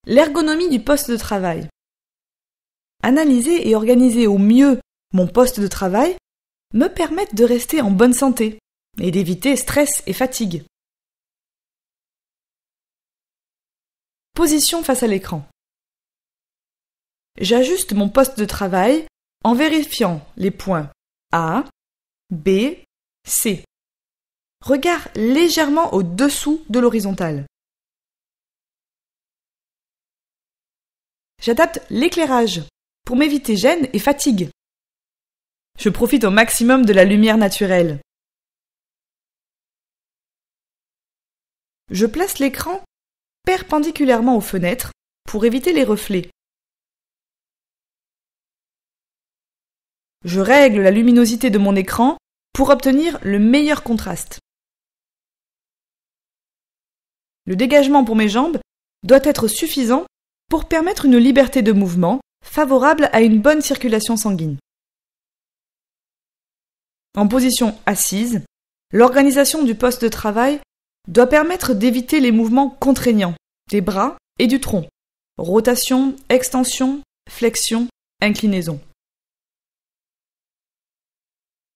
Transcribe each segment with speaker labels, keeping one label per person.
Speaker 1: L'ergonomie du poste de travail. Analyser et organiser au mieux mon poste de travail me permettent de rester en bonne santé et d'éviter stress et fatigue. Position face à l'écran. J'ajuste mon poste de travail en vérifiant les points A, B, C. Regard légèrement au-dessous de l'horizontale. J'adapte l'éclairage pour m'éviter gêne et fatigue. Je profite au maximum de la lumière naturelle. Je place l'écran perpendiculairement aux fenêtres pour éviter les reflets. Je règle la luminosité de mon écran pour obtenir le meilleur contraste. Le dégagement pour mes jambes doit être suffisant pour permettre une liberté de mouvement favorable à une bonne circulation sanguine. En position assise, l'organisation du poste de travail doit permettre d'éviter les mouvements contraignants des bras et du tronc, rotation, extension, flexion, inclinaison.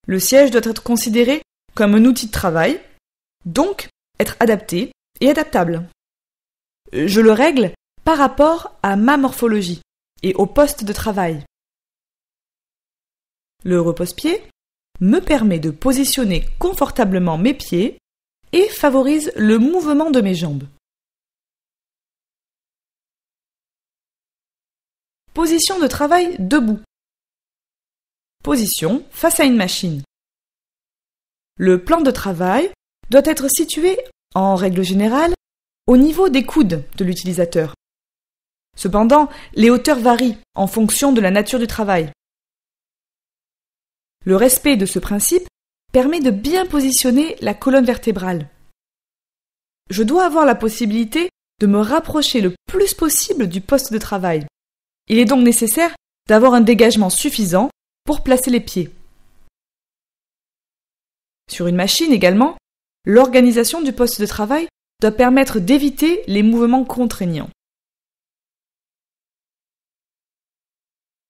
Speaker 1: Le siège doit être considéré comme un outil de travail, donc être adapté et adaptable. Je le règle par rapport à ma morphologie et au poste de travail. Le repose-pied me permet de positionner confortablement mes pieds et favorise le mouvement de mes jambes. Position de travail debout. Position face à une machine. Le plan de travail doit être situé, en règle générale, au niveau des coudes de l'utilisateur. Cependant, les hauteurs varient en fonction de la nature du travail. Le respect de ce principe permet de bien positionner la colonne vertébrale. Je dois avoir la possibilité de me rapprocher le plus possible du poste de travail. Il est donc nécessaire d'avoir un dégagement suffisant pour placer les pieds. Sur une machine également, l'organisation du poste de travail doit permettre d'éviter les mouvements contraignants.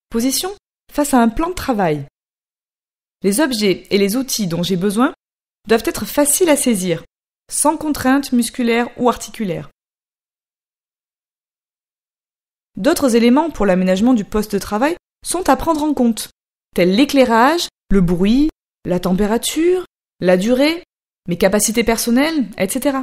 Speaker 1: Position face à un plan de travail. Les objets et les outils dont j'ai besoin doivent être faciles à saisir, sans contrainte musculaire ou articulaire. D'autres éléments pour l'aménagement du poste de travail sont à prendre en compte, tels l'éclairage, le bruit, la température, la durée, mes capacités personnelles, etc.